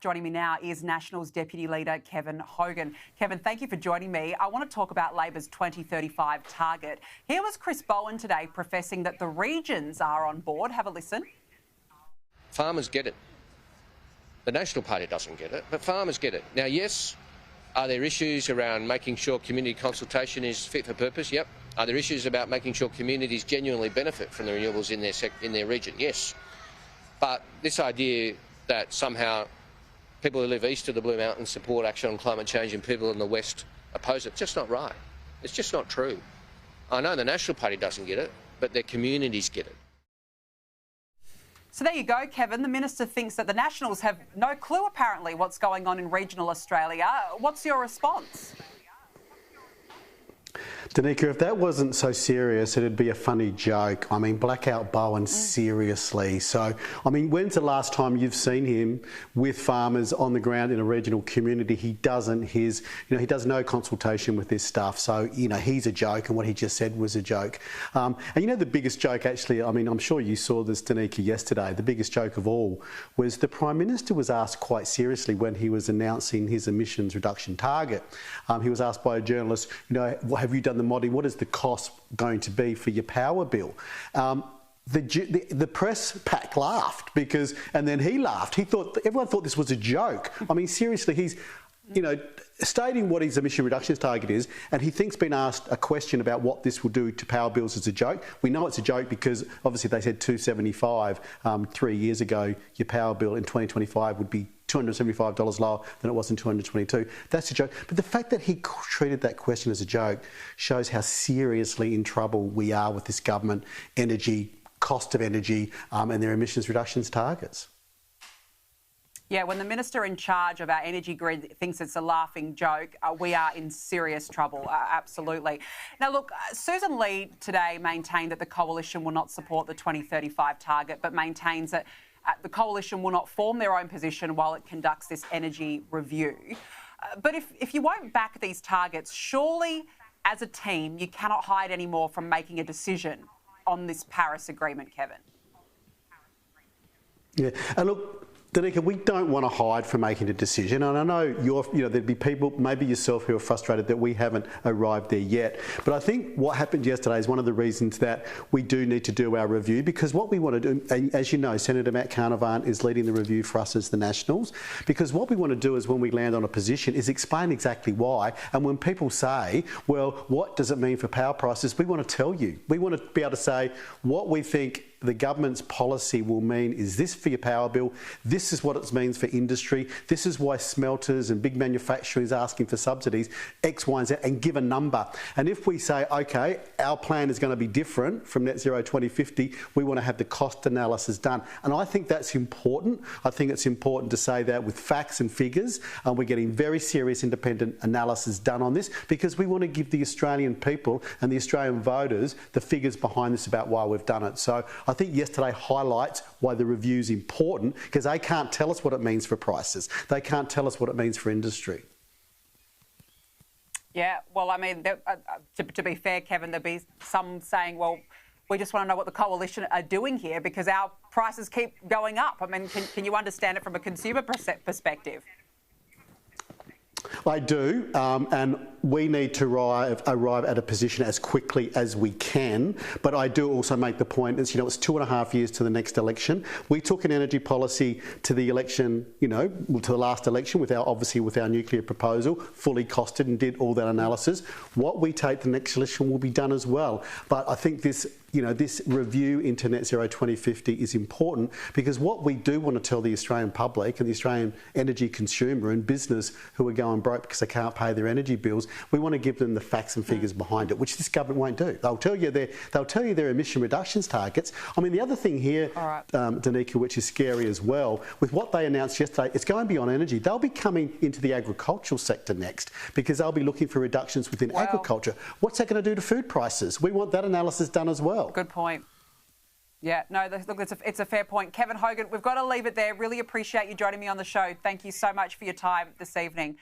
Joining me now is Nationals Deputy Leader Kevin Hogan. Kevin, thank you for joining me. I want to talk about Labor's 2035 target. Here was Chris Bowen today professing that the regions are on board. Have a listen. Farmers get it. The National Party doesn't get it, but farmers get it. Now, yes, are there issues around making sure community consultation is fit for purpose? Yep. Are there issues about making sure communities genuinely benefit from the renewables in their region? Yes. But this idea that somehow people who live east of the Blue Mountains support action on climate change and people in the west oppose it, it's just not right. It's just not true. I know the National Party doesn't get it, but their communities get it. So there you go, Kevin. The Minister thinks that the Nationals have no clue, apparently, what's going on in regional Australia. What's your response? Danica, if that wasn't so serious, it'd be a funny joke. I mean, Blackout Bowen, seriously. So, I mean, when's the last time you've seen him with farmers on the ground in a regional community? He doesn't. He does no consultation with this stuff. So, he's a joke, and what he just said was a joke. And the biggest joke, actually, I mean, I'm sure you saw this, Danica, yesterday. The biggest joke of all was the Prime Minister was asked quite seriously when he was announcing his emissions reduction target. He was asked by a journalist, have you done the modelling? What is the cost going to be for your power bill? The press pack laughed and then he laughed. Everyone thought this was a joke. I mean, seriously, he's, stating what his emission reductions target is, and he thinks being asked a question about what this will do to power bills is a joke. We know it's a joke because obviously they said $275 3 years ago. Your power bill in 2025 would be $275 lower than it was in 2022. That's a joke. But the fact that he treated that question as a joke shows how seriously in trouble we are with this government, cost of energy, and their emissions reductions targets. Yeah, when the Minister in charge of our energy grid thinks it's a laughing joke, we are in serious trouble, absolutely. Now, look, Susan Lee today maintained that the Coalition will not support the 2035 target, but maintains that the Coalition will not form their own position while it conducts this energy review. But if you won't back these targets, surely as a team you cannot hide anymore from making a decision on this Paris Agreement, Kevin. Yeah, and look, Danica, we don't want to hide from making a decision, and I know there'd be people, maybe yourself, who are frustrated that we haven't arrived there yet. But I think what happened yesterday is one of the reasons that we do need to do our review, because what we want to do, and as you know, Senator Matt Carnarvon is leading the review for us as the Nationals, because what we want to do is when we land on a position is explain exactly why, and when people say, well, what does it mean for power prices, we want to tell you. We want to be able to say what we think the government's policy will mean is this for your power bill, this is what it means for industry, this is why smelters and big manufacturers are asking for subsidies, X, Y and Z, and give a number. And if we say, OK, our plan is going to be different from Net Zero 2050, we want to have the cost analysis done. And I think that's important. I think it's important to say that with facts and figures, we're getting very serious independent analysis done on this, because we want to give the Australian people and the Australian voters the figures behind this about why we've done it. So I think yesterday highlights why the review is important, because they can't tell us what it means for prices. They can't tell us what it means for industry. Yeah, well, I mean, to be fair, Kevin, there'll be some saying, well, we just want to know what the Coalition are doing here because our prices keep going up. I mean, can you understand it from a consumer perspective? I do, and we need to arrive at a position as quickly as we can. But I do also make the point, it's 2.5 years to the next election. We took an energy policy to the election, to the last election with our nuclear proposal, fully costed, and did all that analysis. What we take to the next election will be done as well. But I think this review into Net Zero 2050 is important, because what we do want to tell the Australian public and the Australian energy consumer and business who are going broke because they can't pay their energy bills, we want to give them the facts and figures behind it, which this government won't do. They'll tell you their emission reductions targets. I mean, the other thing here, Danica, which is scary as well, with what they announced yesterday, it's going beyond energy. They'll be coming into the agricultural sector next, because they'll be looking for reductions within agriculture. What's that going to do to food prices? We want that analysis done as well. Good point. Yeah, no, look, it's a fair point. Kevin Hogan, we've got to leave it there. Really appreciate you joining me on the show. Thank you so much for your time this evening.